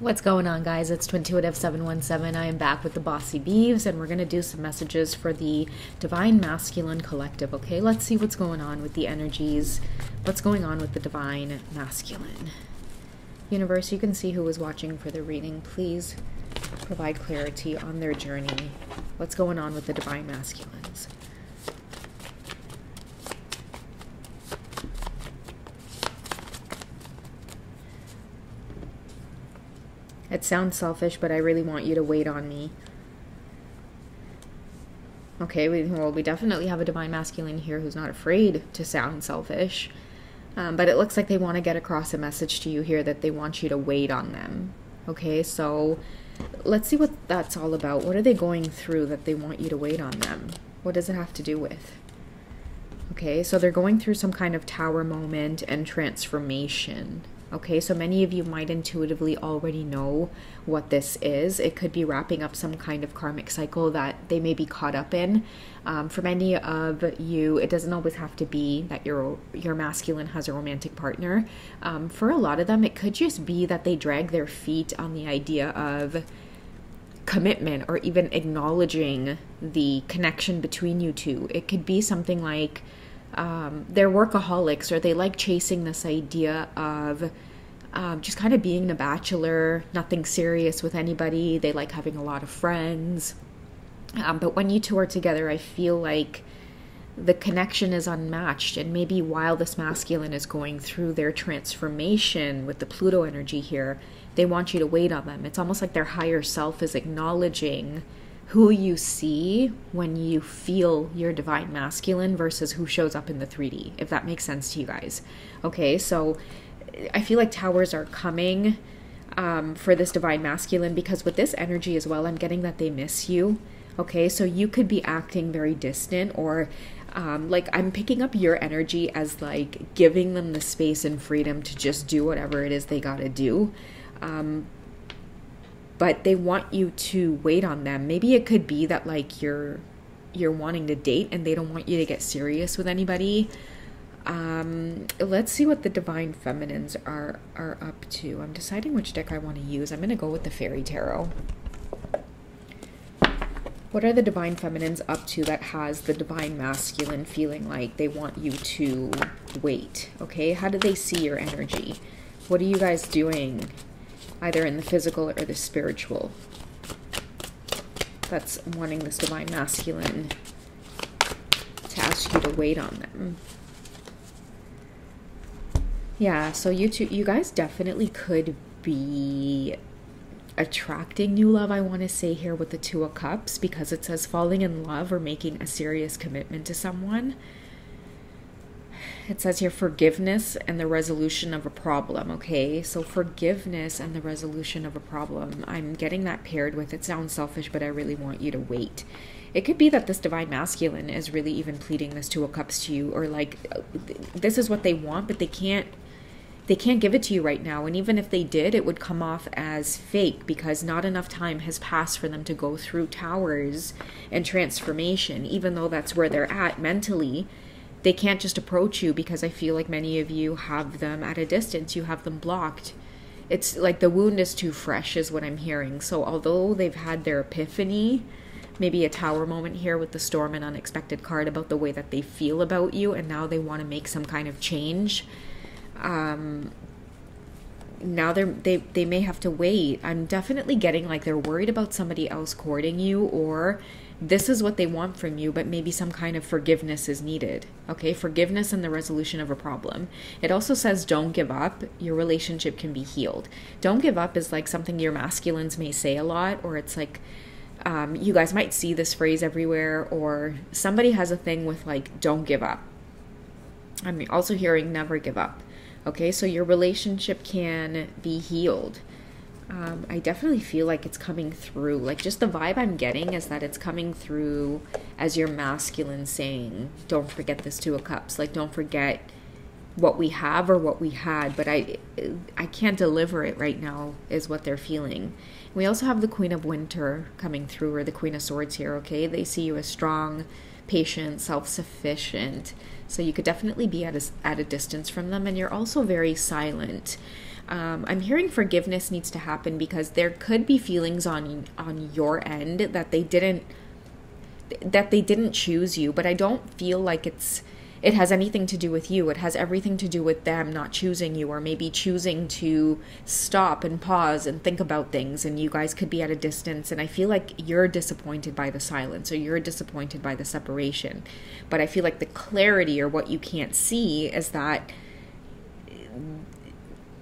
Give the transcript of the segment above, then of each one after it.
What's going on, guys? It's Twintuitive717. I am back with the Bossy Beeves, and we're going to do some messages for the Divine Masculine Collective, okay? Let's see what's going on with the energies. What's going on with the Divine Masculine? Universe, you can see who is watching for the reading. Please provide clarity on their journey. What's going on with the Divine Masculines? It sounds selfish, but I really want you to wait on me. Okay, we definitely have a Divine Masculine here who's not afraid to sound selfish. But it looks like they want to get across a message to you here that they want you to wait on them. Okay, so let's see what that's all about. What are they going through that they want you to wait on them? What does it have to do with? Okay, so they're going through some kind of tower moment and transformation. Okay, so many of you might intuitively already know what this is. It could be wrapping up some kind of karmic cycle that they may be caught up in. For many of you, it doesn't always have to be that your masculine has a romantic partner. For a lot of them, it could just be that they drag their feet on the idea of commitment or even acknowledging the connection between you two. It could be something like they're workaholics, or they like chasing this idea of just kind of being a bachelor, nothing serious with anybody. They like having a lot of friends. But when you two are together, I feel like the connection is unmatched. And maybe while this masculine is going through their transformation with the Pluto energy here, they want you to wait on them. It's almost like their higher self is acknowledging who you see when you feel your Divine Masculine versus who shows up in the 3D, if that makes sense to you guys. Okay, so I feel like towers are coming for this Divine Masculine, because with this energy as well, I'm getting that they miss you. Okay, so you could be acting very distant, or like I'm picking up your energy as like giving them the space and freedom to just do whatever it is they gotta do. But they want you to wait on them. Maybe it could be that like you're wanting to date and they don't want you to get serious with anybody. Let's see what the Divine Feminines are up to. I'm deciding which deck I want to use. I'm going to go with the Fairy Tarot. What are the Divine Feminines up to that has the Divine Masculine feeling like they want you to wait? Okay, how do they see your energy? What are you guys doing? Either in the physical or the spiritual, that's wanting this Divine Masculine to ask you to wait on them. Yeah, so you guys definitely could be attracting new love, I want to say here with the Two of Cups, because it says falling in love or making a serious commitment to someone. It says here forgiveness and the resolution of a problem, okay? So forgiveness and the resolution of a problem. I'm getting that paired with, it sounds selfish, but I really want you to wait. It could be that this Divine Masculine is really even pleading this Two of Cups to you, or like this is what they want, but they can't give it to you right now. And even if they did, it would come off as fake, because not enough time has passed for them to go through towers and transformation, even though that's where they're at mentally. They can't just approach you, because I feel like many of you have them at a distance. You have them blocked. It's like the wound is too fresh is what I'm hearing. So although they've had their epiphany, maybe a tower moment here with the Storm and Unexpected card about the way that they feel about you, and now they want to make some kind of change. Now they may have to wait. I'm definitely getting like they're worried about somebody else courting you, or this is what they want from you, but maybe some kind of forgiveness is needed. Okay, forgiveness and the resolution of a problem. It also says don't give up. Your relationship can be healed. Don't give up is like something your masculines may say a lot, or it's like you guys might see this phrase everywhere, or somebody has a thing with like don't give up. I'm also hearing never give up. Okay, so your relationship can be healed. I definitely feel like it's coming through. Like just the vibe I'm getting is that it's coming through as your masculine saying, don't forget this Two of Cups. Like don't forget what we have or what we had, but I can't deliver it right now is what they're feeling. We also have the Queen of Winter coming through, or the Queen of Swords here, okay? They see you as strong, patient, self-sufficient. So you could definitely be at a distance from them, and you're also very silent. I'm hearing forgiveness needs to happen because there could be feelings on your end that they didn't choose you, but I don't feel like it has anything to do with you. It has everything to do with them not choosing you, or maybe choosing to stop and pause and think about things, and you guys could be at a distance, and I feel like you're disappointed by the silence, or you're disappointed by the separation. But I feel like the clarity, or what you can't see, is that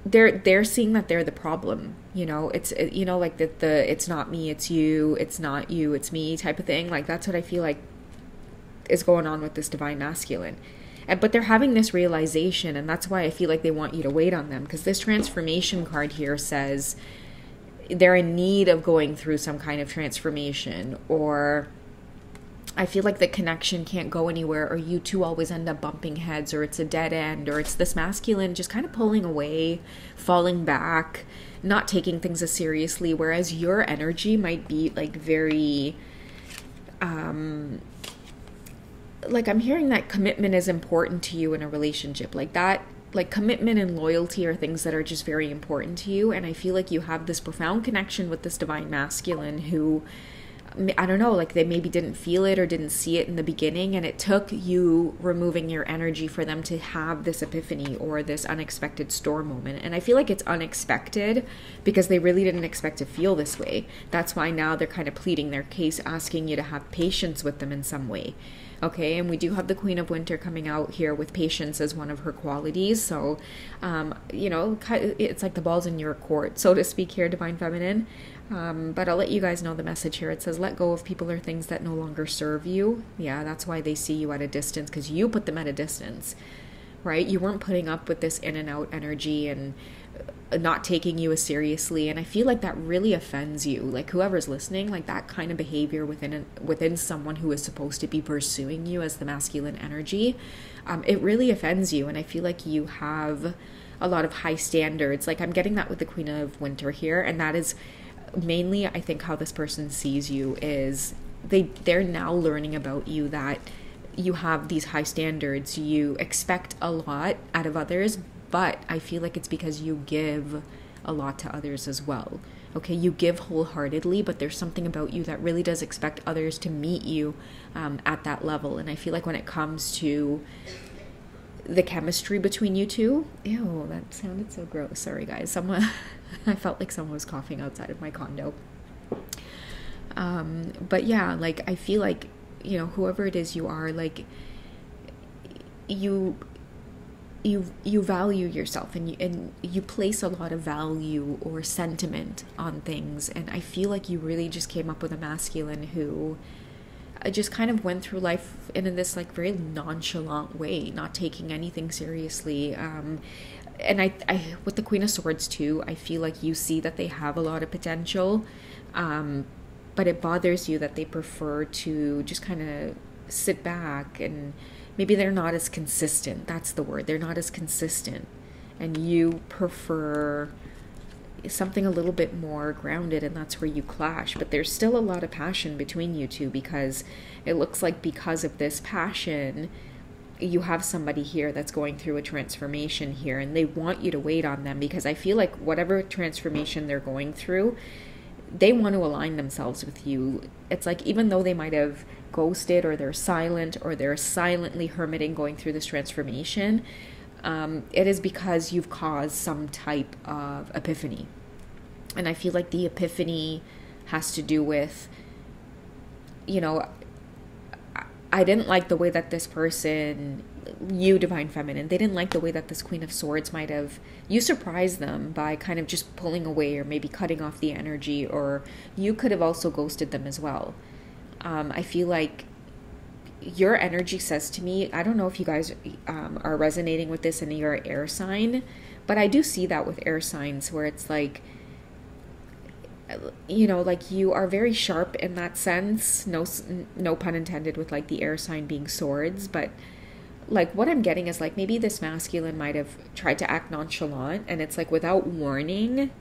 they're seeing that they're the problem. It's like the it's not me, it's you, it's not you, it's me type of thing. Like, that's what I feel like is going on with this divine masculine. But they're having this realization, and that's why I feel like they want you to wait on them, because this transformation card here says they're in need of going through some kind of transformation, or I feel like the connection can't go anywhere, or you two always end up bumping heads, or it's a dead end, or it's this masculine just kind of pulling away, falling back, not taking things as seriously, whereas your energy might be like very like, I'm hearing that commitment is important to you in a relationship. Like that, like commitment and loyalty are things that are just very important to you. And I feel like you have this profound connection with this divine masculine who, I don't know, like they maybe didn't feel it or didn't see it in the beginning, and it took you removing your energy for them to have this epiphany or this unexpected storm moment. And I feel like it's unexpected because they really didn't expect to feel this way. That's why now they're kind of pleading their case, asking you to have patience with them in some way. Okay, and we do have the Queen of Winter coming out here with patience as one of her qualities. So, it's like the ball's in your court, so to speak here, Divine Feminine. But I'll let you guys know the message here. It says, let go of people or things that no longer serve you. Yeah, that's why they see you at a distance, because you put them at a distance, right? You weren't putting up with this in and out energy and not taking you as seriously. And I feel like that really offends you. Like, whoever's listening, like that kind of behavior within someone who is supposed to be pursuing you as the masculine energy, it really offends you. And I feel like you have a lot of high standards. Like, I'm getting that with the Queen of Winter here, and that is mainly, I think, how this person sees you is they're now learning about you, that you have these high standards, you expect a lot out of others, but I feel like it's because you give a lot to others as well. Okay, you give wholeheartedly, but there's something about you that really does expect others to meet you at that level. And I feel like when it comes to the chemistry between you two, ew, that sounded so gross. Sorry, guys. I felt like someone was coughing outside of my condo. But yeah, like, I feel like, whoever it is you are, like, you value yourself, and you place a lot of value or sentiment on things. And I feel like you really just came up with a masculine who just kind of went through life in this like very nonchalant way, not taking anything seriously. And I with the Queen of Swords too, I feel like you see that they have a lot of potential, but it bothers you that they prefer to just kind of sit back, and maybe they're not as consistent. That's the word. They're not as consistent. And you prefer something a little bit more grounded, and that's where you clash. But there's still a lot of passion between you two, because it looks like because of this passion, you have somebody here that's going through a transformation here, and they want you to wait on them, because I feel like whatever transformation they're going through, they want to align themselves with you. It's like, even though they might have ghosted, or they're silent, or they're silently hermiting going through this transformation, it is because you've caused some type of epiphany. And I feel like the epiphany has to do with, I didn't like the way that this person, you Divine Feminine, they didn't like the way that this Queen of Swords might have, you surprised them by kind of just pulling away, or maybe cutting off the energy, or you could have also ghosted them as well. I feel like your energy says to me, I don't know if you guys are resonating with this and you're an air sign, but I do see that with air signs, where it's like, like you are very sharp in that sense. No pun intended with like the air sign being swords, but like what I'm getting is like maybe this masculine might have tried to act nonchalant, and it's like without warning,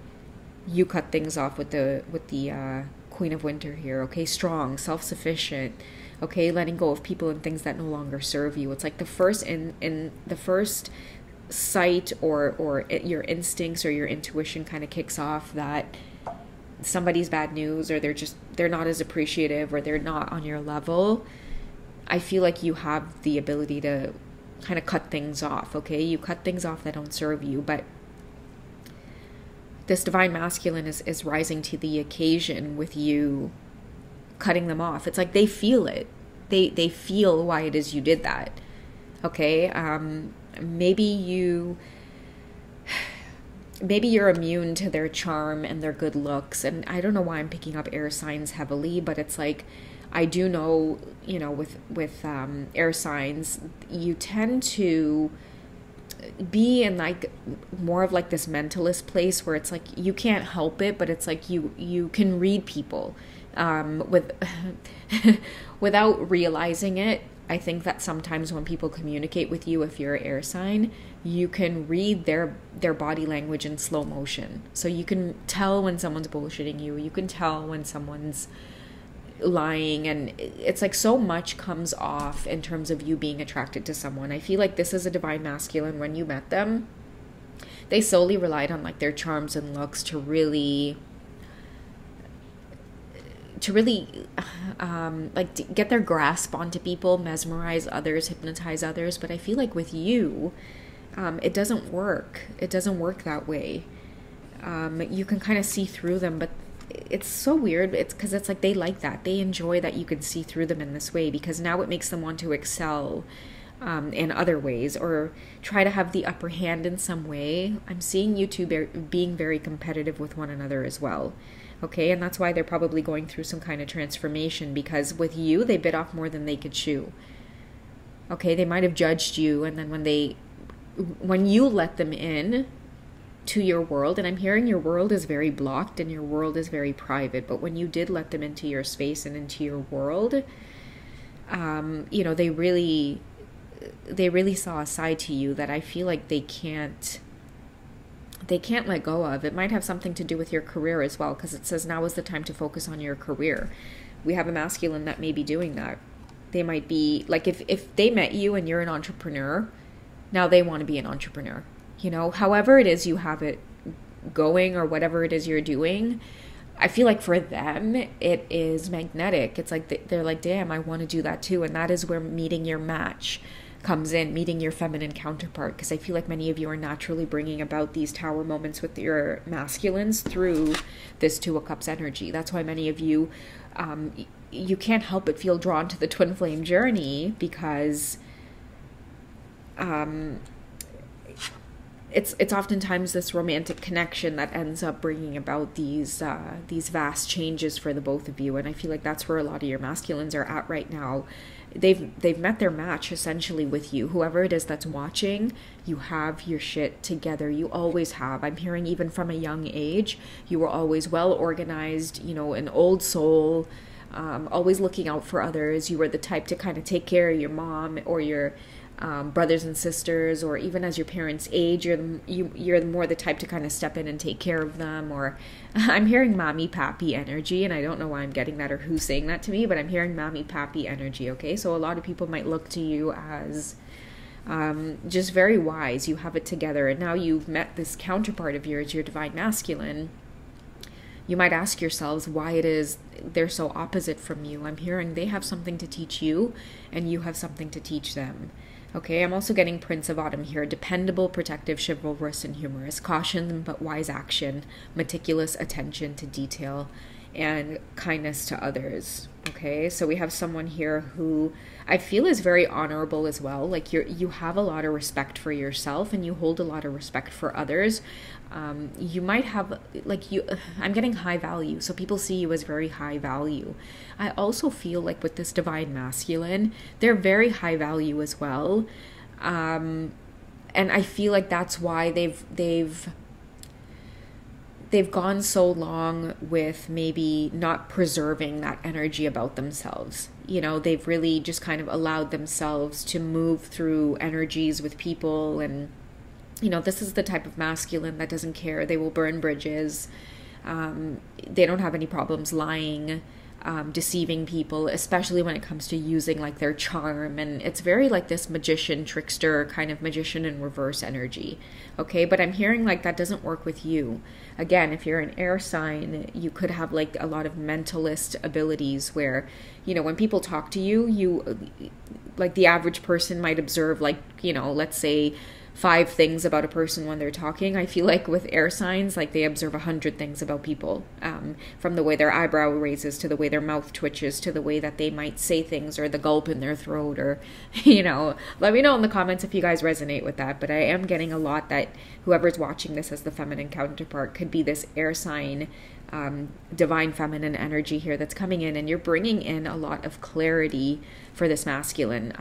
you cut things off with the Queen of Winter here. Okay, strong, self-sufficient. Okay, letting go of people and things that no longer serve you. It's like the first sight or your instincts or your intuition kind of kicks off that somebody's bad news, or they're not as appreciative, or they're not on your level, I feel like you have the ability to kind of cut things off, okay? You cut things off that don't serve you, but this divine masculine is rising to the occasion with you cutting them off. It's like they feel it. They feel why it is you did that, okay? Maybe you're immune to their charm and their good looks. And I don't know why I'm picking up air signs heavily, but it's like, I do know, you know, with air signs, you tend to be in like more of like this mentalist place where it's like you can't help it, but it's like you can read people with without realizing it. I think that sometimes when people communicate with you, if you're an air sign, you can read their body language in slow motion. So you can tell when someone's bullshitting you. You can tell when someone's lying. And it's like so much comes off in terms of you being attracted to someone. I feel like this is a divine masculine. When you met them, they solely relied on like their charms and looks to really get their grasp onto people, mesmerize others, hypnotize others. But I feel like with you, it doesn't work. It doesn't work that way. You can kind of see through them, but it's so weird. It's because it's like they like that. They enjoy that you can see through them in this way, because now it makes them want to excel in other ways, or try to have the upper hand in some way. I'm seeing you two being very competitive with one another as well. Okay, and that's why they're probably going through some kind of transformation, because with you, they bit off more than they could chew. Okay, they might have judged you, and then when you let them in to your world, and I'm hearing your world is very blocked and your world is very private, but when you did let them into your space and into your world, you know, they really saw a side to you that I feel like they can't let go of. It might have something to do with your career as well, because it says now is the time to focus on your career. We have a masculine that may be doing that. They might be like, if they met you and you're an entrepreneur, now they want to be an entrepreneur. You know, however it is you have it going, or whatever it is you're doing, I feel like for them it is magnetic. It's like they're like, damn, I want to do that too. And that is where meeting your match comes in, meeting your feminine counterpart, because I feel like many of you are naturally bringing about these tower moments with your masculines through this Two of Cups energy. That's why many of you, you can't help but feel drawn to the twin flame journey, because it's oftentimes this romantic connection that ends up bringing about these vast changes for the both of you. And I feel like that's where a lot of your masculines are at right now. They've met their match essentially with you. Whoever it is that's watching, you have your shit together. You always have. I'm hearing even from a young age, you were always well organized, you know, an old soul, always looking out for others. You were the type to kind of take care of your mom or your brothers and sisters, or even as your parents age, you're more the type to kind of step in and take care of them. Or I'm hearing mommy pappy energy, and I don't know why I'm getting that or who's saying that to me, but I'm hearing mommy pappy energy. Okay, so a lot of people might look to you as just very wise. You have it together, and now you've met this counterpart of yours, your divine masculine. You might ask yourselves why it is they're so opposite from you. I'm hearing they have something to teach you, and you have something to teach them. Okay, I'm also getting Prince of Autumn here. Dependable, protective, chivalrous, and humorous. Caution but wise action. Meticulous attention to detail. And kindness to others. Okay, so we have someone here who I feel is very honorable as well. Like you have a lot of respect for yourself, and you hold a lot of respect for others. You might have I'm getting high value, so people see you as very high value. I also feel like with this divine masculine, they're very high value as well, and I feel like that's why they've gone so long with maybe not preserving that energy about themselves. You know, they've really just kind of allowed themselves to move through energies with people. And, you know, this is the type of masculine that doesn't care. They will burn bridges. They don't have any problems lying. deceiving people, especially when it comes to using like their charm. And it's very like this magician, trickster, kind of magician in reverse energy. Okay, but I'm hearing like that doesn't work with you. Again, if you're an air sign, you could have like a lot of mentalist abilities where, you know, when people talk to you, you like the average person might observe like, you know, let's say 5 things about a person when they're talking. I feel like with air signs, like they observe 100 things about people, from the way their eyebrow raises to the way their mouth twitches to the way that they might say things or the gulp in their throat, or, you know, let me know in the comments if you guys resonate with that. But I am getting a lot that whoever's watching this as the feminine counterpart could be this air sign, divine feminine energy here that's coming in, and you're bringing in a lot of clarity for this masculine.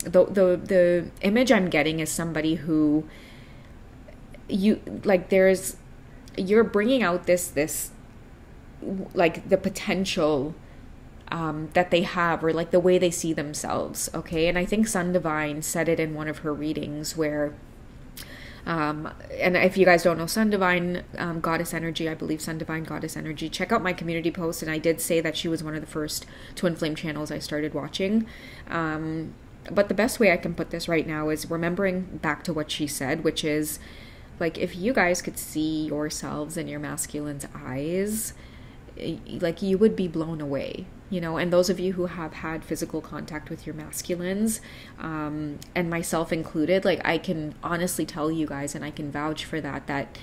The image I'm getting is somebody who you like. You're bringing out this like the potential that they have, or like the way they see themselves. Okay, and I think Sun Divine said it in one of her readings where. And if you guys don't know Sun Divine Goddess Energy, I believe Sun Divine Goddess Energy, check out my community post. And I did say that she was one of the first twin flame channels I started watching. But the best way I can put this right now is remembering back to what she said, which is like, if you guys could see yourselves in your masculine's eyes, like you would be blown away, you know. And those of you who have had physical contact with your masculines, and myself included, like I can honestly tell you guys, and I can vouch for that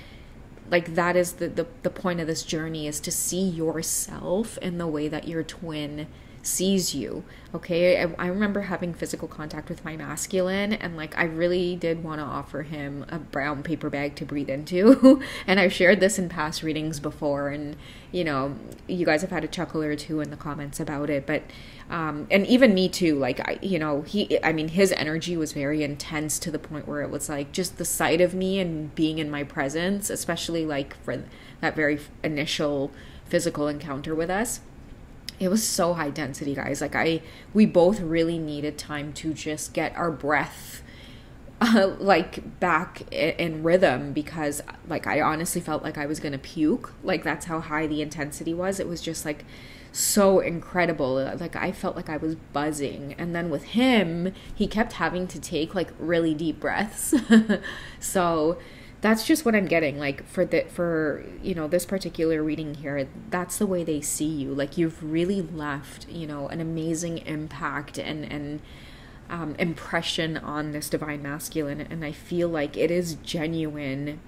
like that is the point of this journey, is to see yourself in the way that your twin sees you. Okay, I remember having physical contact with my masculine, and like I really did want to offer him a brown paper bag to breathe into. And I've shared this in past readings before, and you know, you guys have had a chuckle or two in the comments about it. But and even me too, like his energy was very intense to the point where it was like just the sight of me and being in my presence, especially like for that very initial physical encounter with us. It was so high density, guys. Like we both really needed time to just get our breath like back in rhythm, because like I honestly felt like I was gonna puke. Like that's how high the intensity was. It was just like so incredible. Like I felt like I was buzzing. And then with him, he kept having to take like really deep breaths. So that's just what I'm getting, like for you know, this particular reading here. That's the way they see you. Like you've really left, you know, an amazing impact and impression on this divine masculine. And I feel like it is genuine.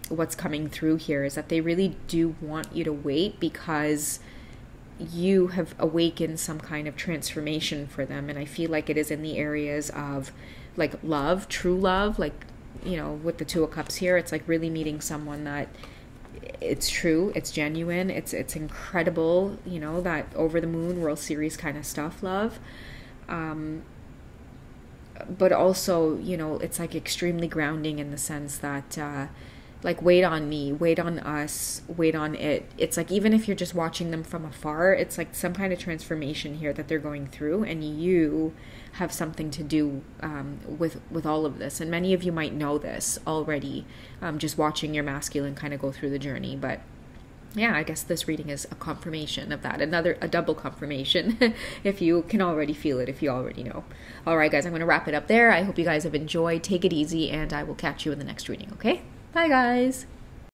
What's coming through here is that they really do want you to wait, because you have awakened some kind of transformation for them. And I feel like it is in the areas of like love, true love, like, you know, with the 2 of Cups here, it's like really meeting someone that it's true, it's genuine, it's incredible, you know, that over the moon, World Series kind of stuff, love. But also, you know, it's like extremely grounding in the sense that like wait on me, wait on us, wait on it. It's like even if you're just watching them from afar, it's like some kind of transformation here that they're going through, and you have something to do with all of this. And many of you might know this already, just watching your masculine kind of go through the journey. But yeah, I guess this reading is a confirmation of that, a double confirmation if you can already feel it, if you already know. All right, guys, I'm going to wrap it up there. I hope you guys have enjoyed. Take it easy, and I will catch you in the next reading, okay? Bye, guys.